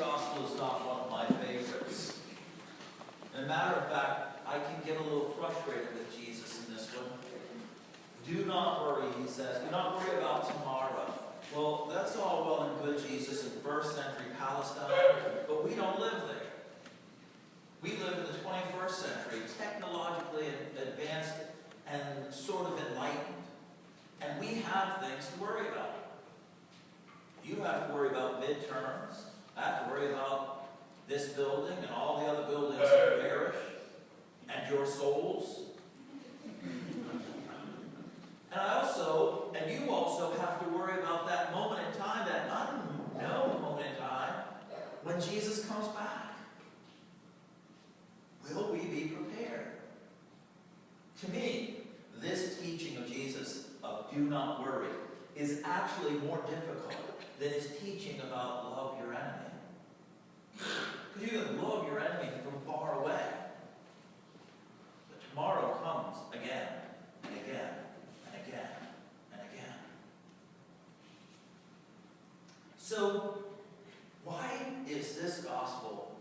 gospel is not one of my favorites. As a matter of fact, I can get a little frustrated with Jesus in this one. Do not worry, he says. Do not worry about tomorrow. Well, that's all well and good, Jesus, in first century Palestine, but we don't live there. We live in the 21st century, technologically advanced and sort of enlightened. And we have things to worry about. You have to worry about midterms. I have to worry about this building and all the other buildings in the parish and your souls. And you also have to worry about that moment in time, that unknown moment in time, when Jesus comes back. Will we be prepared? To me, this teaching of Jesus of do not worry is actually more difficult than his teaching about love your enemy. Because you can love your enemy from far away. But tomorrow comes again and again and again and again. So, why is this gospel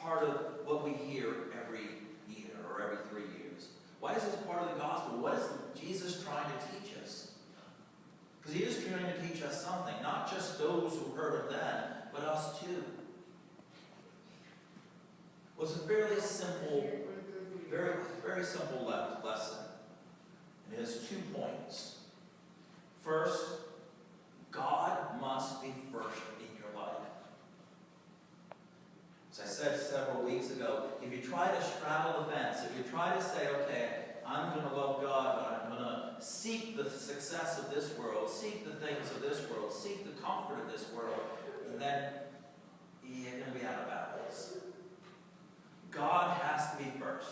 part of what we hear every year or every 3 years? Why is this part of the gospel? What is Jesus trying to teach us? Because he is trying to teach us something, not just those who heard him then, but us too. Well, it's a fairly simple, very simple lesson. It has 2 points. First, God must be first in your life. As I said several weeks ago, if you try to straddle the fence, if you try to say, okay, I'm going to love God, but I'm going to seek the success of this world, seek the things of this world, seek the comfort of this world, then you're going to be out of balance. God has to be first.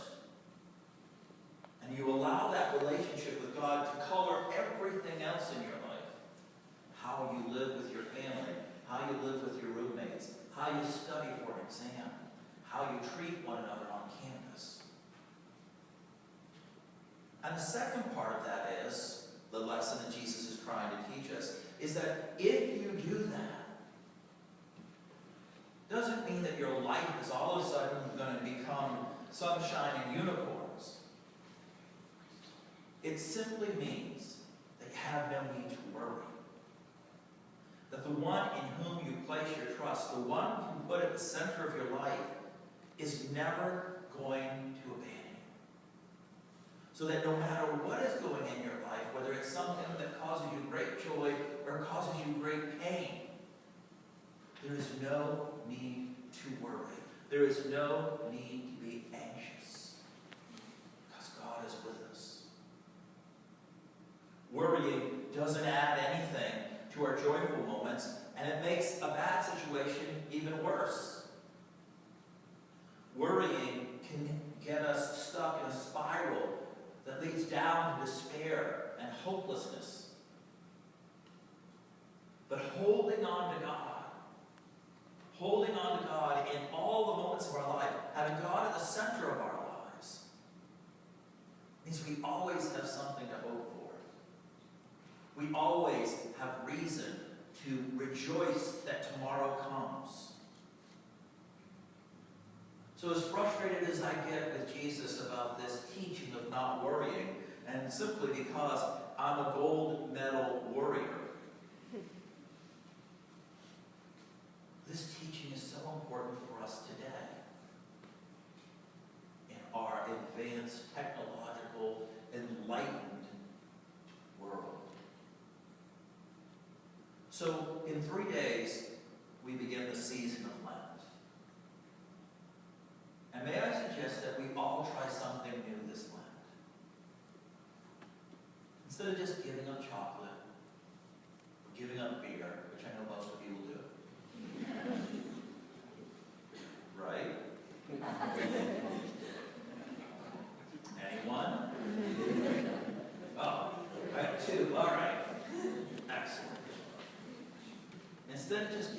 And you allow that relationship with God to color everything else in your life. How you live with your family, how you live with your roommates, how you study for an exam, how you treat one another on campus. And the second part of that is, the lesson that Jesus is trying to teach us, is that if you do that, doesn't mean that your life is all of a sudden going to become sunshine and unicorns. It simply means that you have no need to worry. That the one in whom you place your trust, the one you put at the center of your life, is never going to abandon you. So that no matter what is going in your life, whether it's something that causes you great joy or causes you great pain, there is no need to worry. There is no need to be anxious. Because God is with us. Worrying doesn't add anything to our joyful moments, and it makes a bad situation even worse. Worrying can get us stuck in a spiral that leads down to despair and hopelessness. But holding on to God in all the moments of our life, having God at the center of our lives, means we always have something to hope for. We always have reason to rejoice that tomorrow comes. So as frustrated as I get with Jesus about this teaching of not worrying, and simply because I'm a gold medal warrior, this teaching is so important for us today in our advanced, technological, enlightened world. So, in 3 days, we begin the season of Lent. And may I suggest that we all try something new this Lent? Instead of just giving up chocolate, or giving up beer, which I know most of you will do. Right? Anyone? Oh, I have 2. All right. Excellent. Instead of just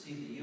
see the